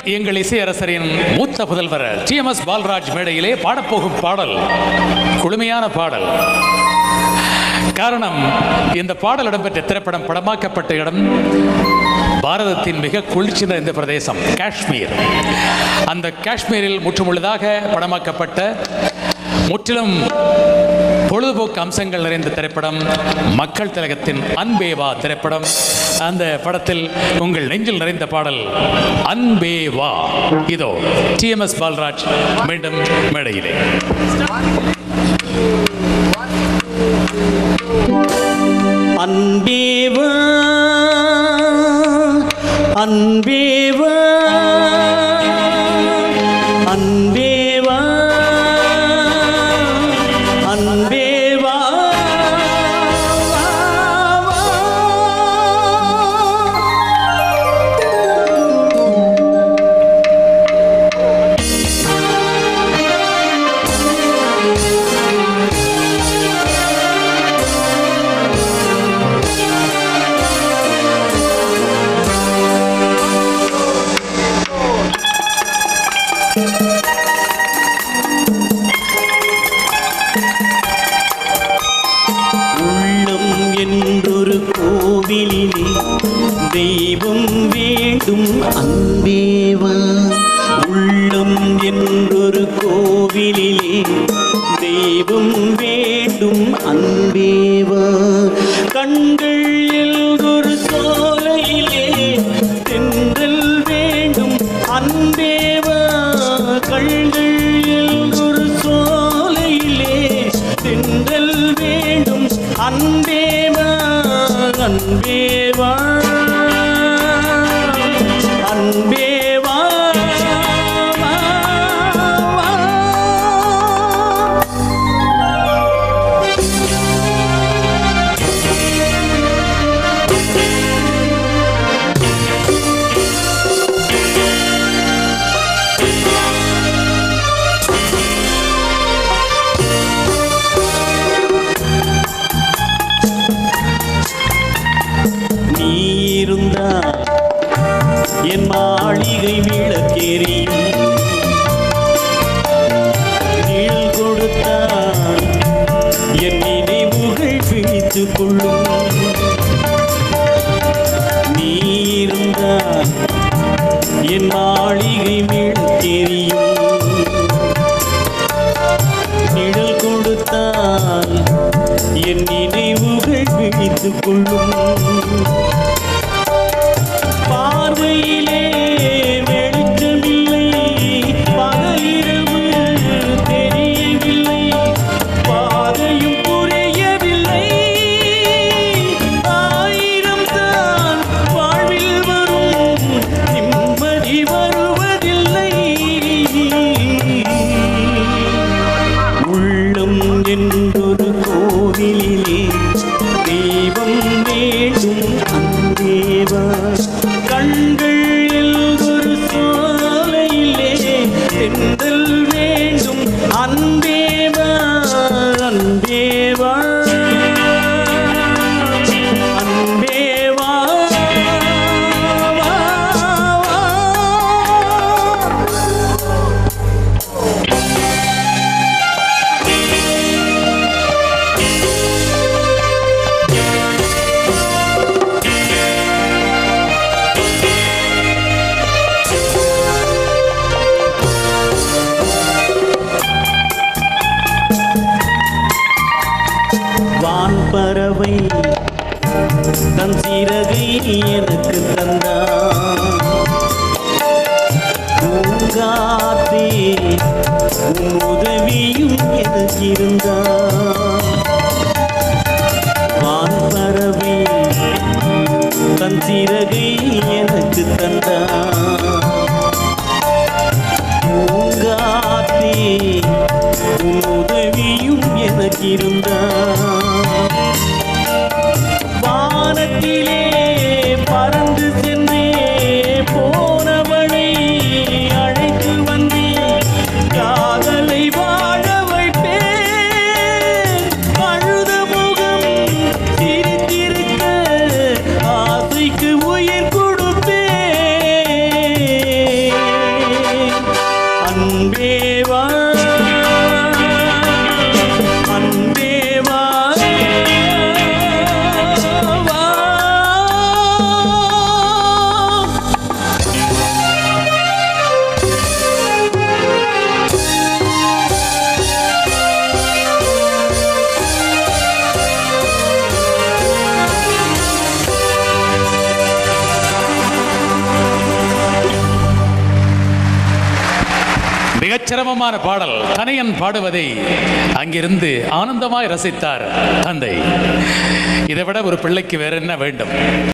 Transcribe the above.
எங்கள் இசையரசரின் மூத்த புதல்வர் TMS பால்ராஜ் மேடையிலே பாடப்போகும் பாடல் குளுமையான பாடல். காரணம், இந்த பாடல் இடம்பெற்ற திரைப்படம் படமாக்கப்பட்ட இடம் பாரதத்தின் மிக குளிர்ச்சி நிறைந்த பிரதேசம் காஷ்மீர். அந்த காஷ்மீரில் முற்றுமுழுதாக படமாக்கப்பட்ட முற்றிலும் பொழுதுபோக்கு அம்சங்கள் நிறைந்த திரைப்படம் மக்கள் திலகத்தின் அன்பே வா திரைப்படம். அந்த படத்தில் உங்கள் நெஞ்சில் நிறைந்த பாடல் அன்பே வா. இதோ TMS பால்ராஜ் மீண்டும் மேடையிலே. அன்பே வா அன்பே வா அன்பே வா அன்பே வா தெய்வம் வேண்டும் அன்பே வா. உள்ளம் என்றொரு கோவிலிலே தெய்வம் வேண்டும் அன்பே வா. கண்கள் எல்லொரு சோலையிலே தென்றல் வேண்டும் அன்பே வா. கண்கள் எல்லொரு சோலையிலே தென்றல் வேண்டும் அன்பே வா. அன்பே வா அன்பே வா. நீ இருந்தா என் மாளிகை விளக்கெரியும். நிழல் கொடுத்தால் என் நினைவுகள் பிடித்துக் கொள்ளும். நீ இருந்தால் என் மாளிகை விளக்கெரியும். நிழல் கொடுத்தால் என் நினைவுகள் பிடித்துக் கொள்ளும். பார்வையிலே வெளிச்சமில்லை, பகலிரவு தெரியவில்லை, பாதையும் புரியவில்லை. ஆயிரம் தான் வாழ்வில் வரும், நிம்மதி வருவதில்லை. உள்ளம் என்றொரு கோவிலிலே தெய்வம் வேண்டும் அன்பே வா. கண்கள் எல்லொரு சோலையிலே தென்றல் வேண்டும் அன்பே வா. அன்பே வா அன்பே வா. வான்பறவை தன் சிறகை எனக்கு தந்தான். பூங்காத்தே உன் உதவியும் எனக்கு இருந்தான். வான்பறவை தன் சிறகை எனக்கு தந்தான். பூங்காத்தே உன் உதவியும் எனக்கு இருந்தான். வானத்திலே பறந்து சென்றே போனவளை அழைத்து வந்தே காதலை வாழ வைப்பேன். அழுத முகம் சிரித்திருக்க ஆசைக்கு உயிர் கொடுப்பேன். மிகச்சிரமமான பாடல். தனையன் பாடுவதை அங்கிருந்து ஆனந்தமாய் ரசித்தார் தந்தை. இதை விட ஒரு பிள்ளைக்கு வேற என்ன வேண்டும்?